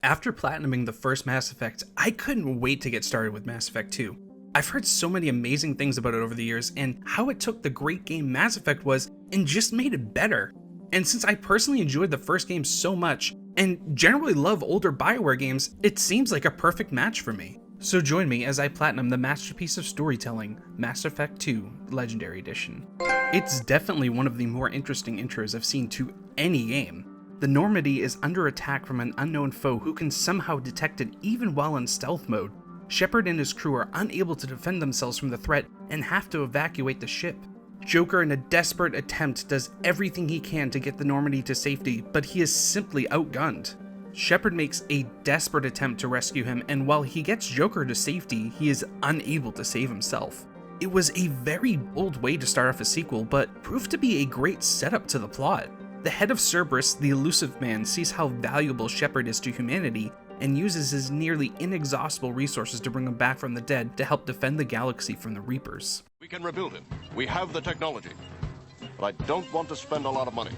After platinuming the first Mass Effect, I couldn't wait to get started with Mass Effect 2. I've heard so many amazing things about it over the years, and how it took the great game Mass Effect was and just made it better. And since I personally enjoyed the first game so much, and generally love older BioWare games, it seems like a perfect match for me. So join me as I platinum the masterpiece of storytelling, Mass Effect 2 Legendary Edition. It's definitely one of the more interesting intros I've seen to any game. The Normandy is under attack from an unknown foe who can somehow detect it even while in stealth mode. Shepard and his crew are unable to defend themselves from the threat and have to evacuate the ship. Joker, in a desperate attempt, does everything he can to get the Normandy to safety, but he is simply outgunned. Shepard makes a desperate attempt to rescue him, and while he gets Joker to safety, he is unable to save himself. It was a very bold way to start off a sequel, but proved to be a great setup to the plot. The head of Cerberus, the Illusive Man, sees how valuable Shepard is to humanity and uses his nearly inexhaustible resources to bring him back from the dead to help defend the galaxy from the Reapers. We can rebuild it. We have the technology. But I don't want to spend a lot of money.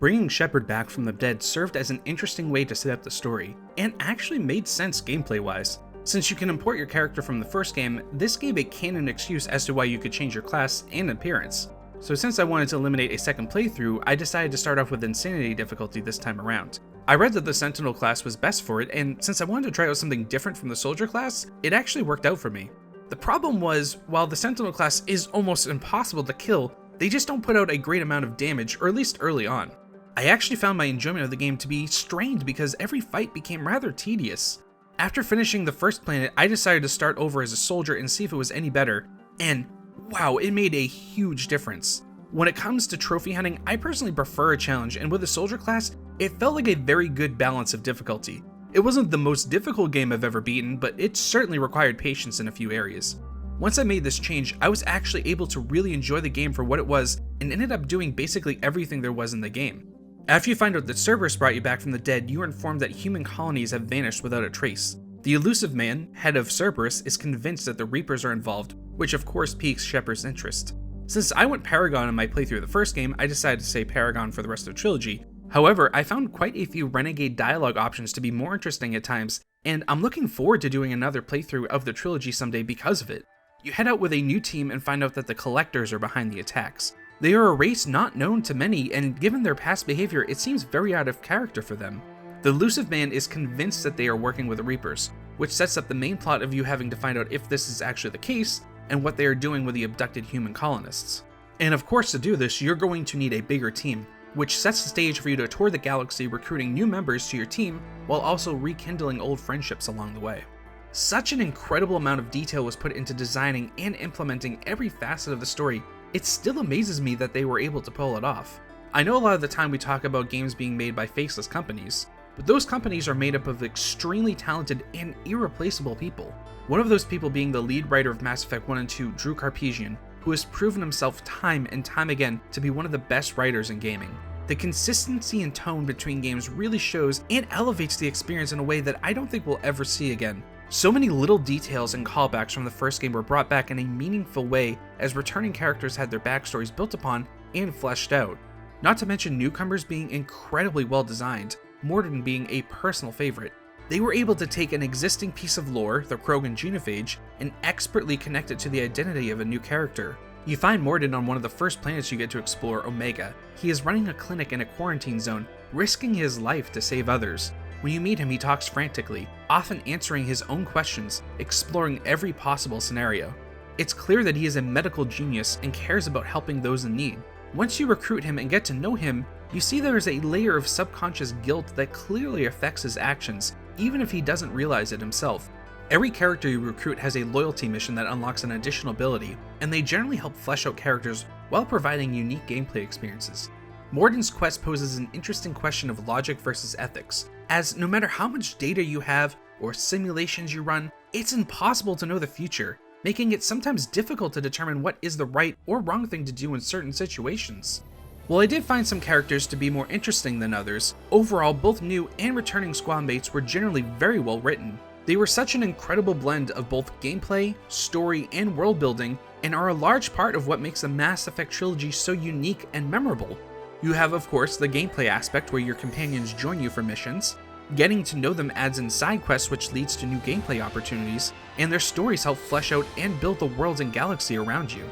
Bringing Shepard back from the dead served as an interesting way to set up the story, and actually made sense gameplay-wise. Since you can import your character from the first game, this gave a canon excuse as to why you could change your class and appearance. So since I wanted to eliminate a second playthrough, I decided to start off with Insanity difficulty this time around. I read that the Sentinel class was best for it, and since I wanted to try out something different from the Soldier class, it actually worked out for me. The problem was, while the Sentinel class is almost impossible to kill, they just don't put out a great amount of damage, or at least early on. I actually found my enjoyment of the game to be strained because every fight became rather tedious. After finishing the first planet, I decided to start over as a soldier and see if it was any better, and wow, it made a huge difference. When it comes to trophy hunting, I personally prefer a challenge, and with the soldier class, it felt like a very good balance of difficulty. It wasn't the most difficult game I've ever beaten, but it certainly required patience in a few areas. Once I made this change, I was actually able to really enjoy the game for what it was, and ended up doing basically everything there was in the game. After you find out that Cerberus brought you back from the dead, you are informed that human colonies have vanished without a trace. The Illusive Man, head of Cerberus, is convinced that the Reapers are involved, which of course piques Shepard's interest. Since I went Paragon in my playthrough of the first game, I decided to say Paragon for the rest of the trilogy. However, I found quite a few Renegade dialogue options to be more interesting at times, and I'm looking forward to doing another playthrough of the trilogy someday because of it. You head out with a new team and find out that the Collectors are behind the attacks. They are a race not known to many, and given their past behavior, it seems very out of character for them. The Illusive Man is convinced that they are working with the Reapers, which sets up the main plot of you having to find out if this is actually the case, and what they are doing with the abducted human colonists. And of course, to do this, you're going to need a bigger team, which sets the stage for you to tour the galaxy recruiting new members to your team, while also rekindling old friendships along the way. Such an incredible amount of detail was put into designing and implementing every facet of the story. It still amazes me that they were able to pull it off. I know a lot of the time we talk about games being made by faceless companies, but those companies are made up of extremely talented and irreplaceable people. One of those people being the lead writer of Mass Effect 1 and 2, Drew Karpyshyn, who has proven himself time and time again to be one of the best writers in gaming. The consistency and tone between games really shows and elevates the experience in a way that I don't think we'll ever see again. So many little details and callbacks from the first game were brought back in a meaningful way as returning characters had their backstories built upon and fleshed out. Not to mention newcomers being incredibly well designed, Mordin being a personal favorite. They were able to take an existing piece of lore, the Krogan genophage, and expertly connect it to the identity of a new character. You find Mordin on one of the first planets you get to explore, Omega. He is running a clinic in a quarantine zone, risking his life to save others. When you meet him, he talks frantically, often answering his own questions, exploring every possible scenario. It's clear that he is a medical genius and cares about helping those in need. Once you recruit him and get to know him, you see there is a layer of subconscious guilt that clearly affects his actions, even if he doesn't realize it himself. Every character you recruit has a loyalty mission that unlocks an additional ability, and they generally help flesh out characters while providing unique gameplay experiences. Mordin's quest poses an interesting question of logic versus ethics, as no matter how much data you have or simulations you run, it's impossible to know the future, making it sometimes difficult to determine what is the right or wrong thing to do in certain situations. While I did find some characters to be more interesting than others, overall both new and returning squad mates were generally very well written. They were such an incredible blend of both gameplay, story, and world building, and are a large part of what makes the Mass Effect trilogy so unique and memorable. You have, of course, the gameplay aspect where your companions join you for missions. Getting to know them adds in side quests, which leads to new gameplay opportunities, and their stories help flesh out and build the world and galaxy around you.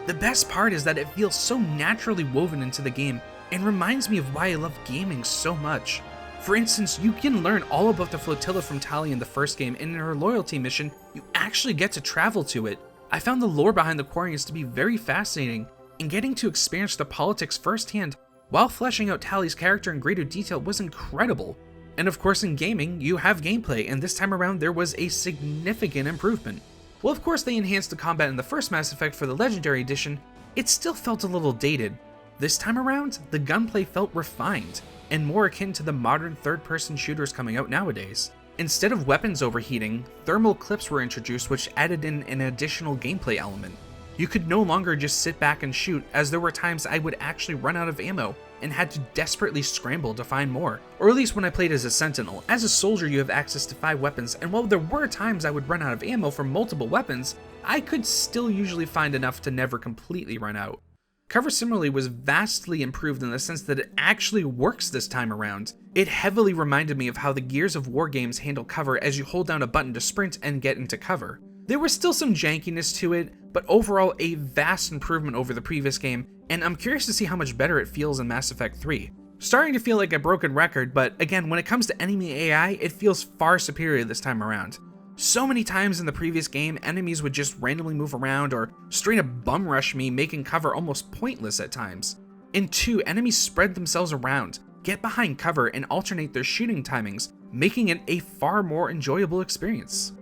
The best part is that it feels so naturally woven into the game and reminds me of why I love gaming so much. For instance, you can learn all about the flotilla from Tali in the first game, and in her loyalty mission, you actually get to travel to it. I found the lore behind the Quarians to be very fascinating, and getting to experience the politics firsthand while fleshing out Tali's character in greater detail was incredible. And of course in gaming, you have gameplay, and this time around there was a significant improvement. While of course they enhanced the combat in the first Mass Effect for the Legendary Edition, it still felt a little dated. This time around, the gunplay felt refined, and more akin to the modern third-person shooters coming out nowadays. Instead of weapons overheating, thermal clips were introduced, which added in an additional gameplay element. You could no longer just sit back and shoot, as there were times I would actually run out of ammo and had to desperately scramble to find more. Or at least when I played as a sentinel. As a soldier, you have access to 5 weapons, and while there were times I would run out of ammo for multiple weapons, I could still usually find enough to never completely run out. Cover similarly was vastly improved in the sense that it actually works this time around. It heavily reminded me of how the Gears of War games handle cover as you hold down a button to sprint and get into cover. There was still some jankiness to it, but overall a vast improvement over the previous game, and I'm curious to see how much better it feels in Mass Effect 3. Starting to feel like a broken record, but again, when it comes to enemy AI, it feels far superior this time around. So many times in the previous game, enemies would just randomly move around or straight up bum rush me, making cover almost pointless at times. In 2, enemies spread themselves around, get behind cover, and alternate their shooting timings, making it a far more enjoyable experience.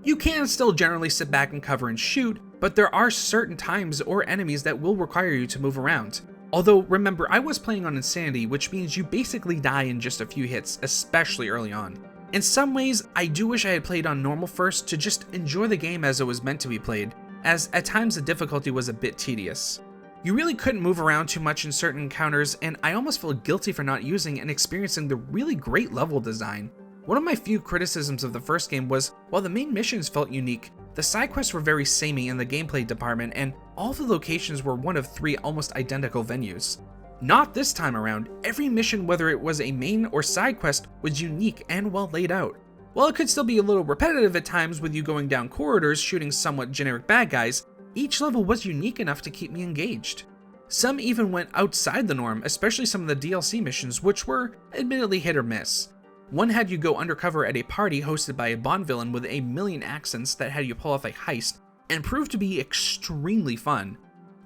You can still generally sit back and cover and shoot, but there are certain times or enemies that will require you to move around. Although, remember, I was playing on Insanity, which means you basically die in just a few hits, especially early on. In some ways, I do wish I had played on normal first to just enjoy the game as it was meant to be played, as at times the difficulty was a bit tedious. You really couldn't move around too much in certain encounters, and I almost felt guilty for not using and experiencing the really great level design. One of my few criticisms of the first game was, while the main missions felt unique, the side quests were very samey in the gameplay department, and all the locations were one of 3 almost identical venues. Not this time around. Every mission, whether it was a main or side quest, was unique and well laid out. While it could still be a little repetitive at times with you going down corridors shooting somewhat generic bad guys, each level was unique enough to keep me engaged. Some even went outside the norm, especially some of the DLC missions, which were admittedly hit or miss. One had you go undercover at a party hosted by a Bond villain with a million accents that had you pull off a heist, and proved to be extremely fun.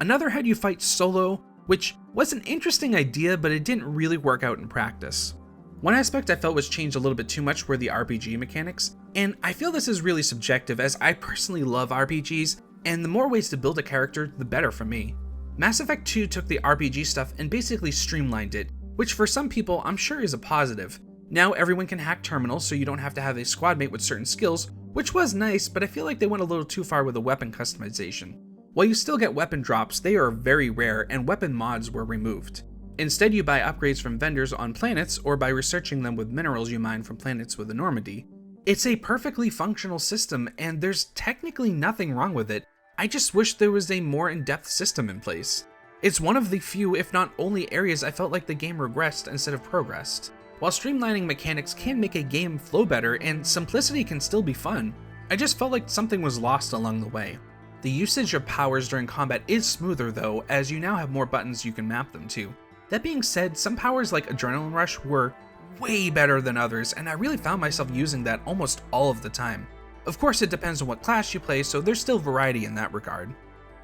Another had you fight solo, which was an interesting idea, but it didn't really work out in practice. One aspect I felt was changed a little bit too much were the RPG mechanics, and I feel this is really subjective as I personally love RPGs, and the more ways to build a character, the better for me. Mass Effect 2 took the RPG stuff and basically streamlined it, which for some people I'm sure is a positive. Now everyone can hack terminals, so you don't have to have a squad mate with certain skills, which was nice, but I feel like they went a little too far with the weapon customization. While you still get weapon drops, they are very rare, and weapon mods were removed. Instead, you buy upgrades from vendors on planets, or by researching them with minerals you mine from planets with a Normandy. It's a perfectly functional system, and there's technically nothing wrong with it. I just wish there was a more in-depth system in place. It's one of the few, if not only, areas I felt like the game regressed instead of progressed. While streamlining mechanics can make a game flow better and simplicity can still be fun, I just felt like something was lost along the way. The usage of powers during combat is smoother though, as you now have more buttons you can map them to. That being said, some powers like Adrenaline Rush were way better than others, and I really found myself using that almost all of the time. Of course it depends on what class you play, so there's still variety in that regard.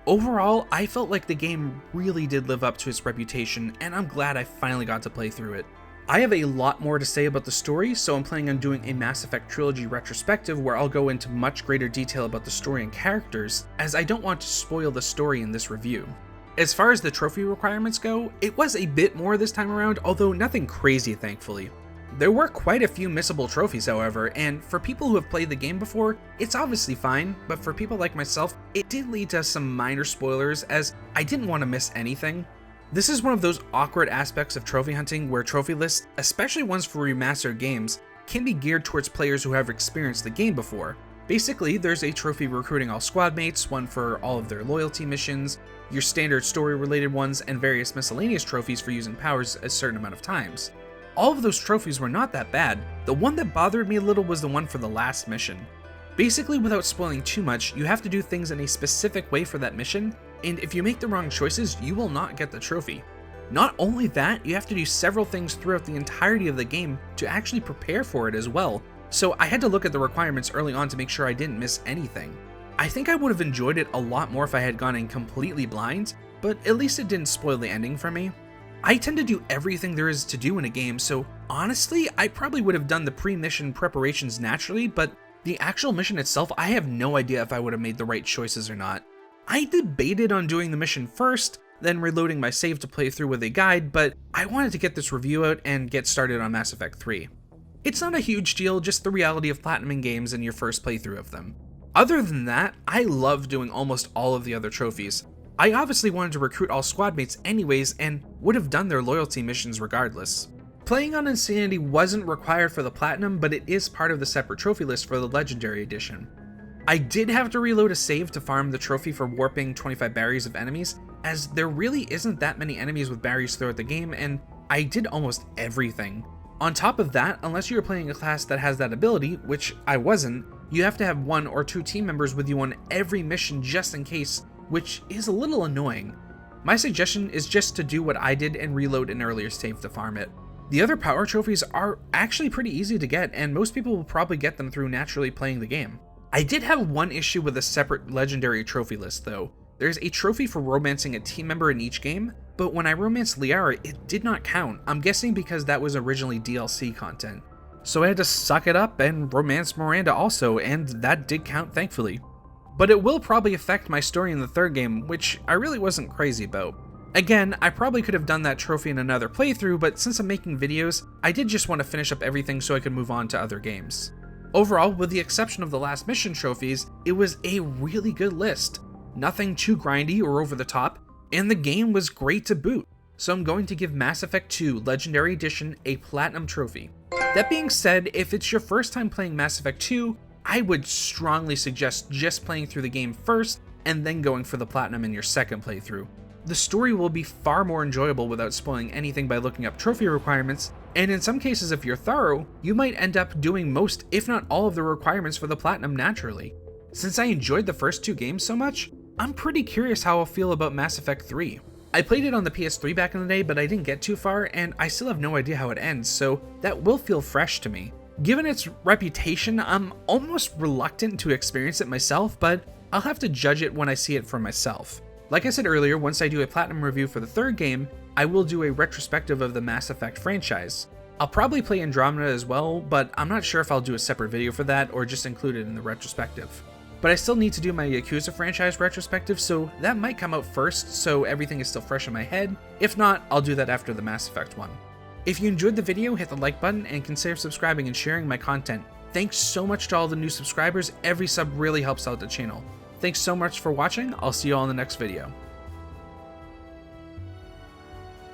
Overall, I felt like the game really did live up to its reputation, and I'm glad I finally got to play through it. I have a lot more to say about the story, so I'm planning on doing a Mass Effect Trilogy retrospective where I'll go into much greater detail about the story and characters, as I don't want to spoil the story in this review. As far as the trophy requirements go, it was a bit more this time around, although nothing crazy thankfully. There were quite a few missable trophies however, and for people who have played the game before, it's obviously fine, but for people like myself, it did lead to some minor spoilers as I didn't want to miss anything. This is one of those awkward aspects of trophy hunting where trophy lists, especially ones for remastered games, can be geared towards players who have experienced the game before. Basically, there's a trophy recruiting all squad mates, one for all of their loyalty missions, your standard story related ones, and various miscellaneous trophies for using powers a certain amount of times. All of those trophies were not that bad. The one that bothered me a little was the one for the last mission. Basically, without spoiling too much, you have to do things in a specific way for that mission, and if you make the wrong choices, you will not get the trophy. Not only that, you have to do several things throughout the entirety of the game to actually prepare for it as well, so I had to look at the requirements early on to make sure I didn't miss anything. I think I would have enjoyed it a lot more if I had gone in completely blind, but at least it didn't spoil the ending for me. I tend to do everything there is to do in a game, so honestly, I probably would have done the pre-mission preparations naturally, but the actual mission itself, I have no idea if I would have made the right choices or not. I debated on doing the mission first, then reloading my save to play through with a guide, but I wanted to get this review out and get started on Mass Effect 3. It's not a huge deal, just the reality of platinuming games in your first playthrough of them. Other than that, I love doing almost all of the other trophies. I obviously wanted to recruit all squad mates anyways and would have done their loyalty missions regardless. Playing on Insanity wasn't required for the platinum, but it is part of the separate trophy list for the Legendary Edition. I did have to reload a save to farm the trophy for warping 25 barriers of enemies, as there really isn't that many enemies with barriers throughout the game, and I did almost everything. On top of that, unless you're playing a class that has that ability, which I wasn't, you have to have 1 or 2 team members with you on every mission just in case, which is a little annoying. My suggestion is just to do what I did and reload an earlier save to farm it. The other power trophies are actually pretty easy to get, and most people will probably get them through naturally playing the game. I did have one issue with a separate legendary trophy list though. There's a trophy for romancing a team member in each game, but when I romanced Liara, it did not count. I'm guessing because that was originally DLC content. So I had to suck it up and romance Miranda also, and that did count thankfully. But it will probably affect my story in the third game, which I really wasn't crazy about. Again, I probably could have done that trophy in another playthrough, but since I'm making videos, I did just want to finish up everything so I could move on to other games. Overall, with the exception of the last mission trophies, it was a really good list. Nothing too grindy or over the top, and the game was great to boot, so I'm going to give Mass Effect 2 Legendary Edition a Platinum trophy. That being said, if it's your first time playing Mass Effect 2, I would strongly suggest just playing through the game first and then going for the Platinum in your second playthrough. The story will be far more enjoyable without spoiling anything by looking up trophy requirements, and in some cases if you're thorough, you might end up doing most if not all of the requirements for the Platinum naturally. Since I enjoyed the first 2 games so much, I'm pretty curious how I'll feel about Mass Effect 3. I played it on the PS3 back in the day, but I didn't get too far, and I still have no idea how it ends, so that will feel fresh to me. Given its reputation, I'm almost reluctant to experience it myself, but I'll have to judge it when I see it for myself. Like I said earlier, once I do a Platinum review for the third game, I will do a retrospective of the Mass Effect franchise. I'll probably play Andromeda as well, but I'm not sure if I'll do a separate video for that or just include it in the retrospective. But I still need to do my Yakuza franchise retrospective, so that might come out first, so everything is still fresh in my head. If not, I'll do that after the Mass Effect one. If you enjoyed the video, hit the like button and consider subscribing and sharing my content. Thanks so much to all the new subscribers, every sub really helps out the channel. Thanks so much for watching, I'll see you all in the next video.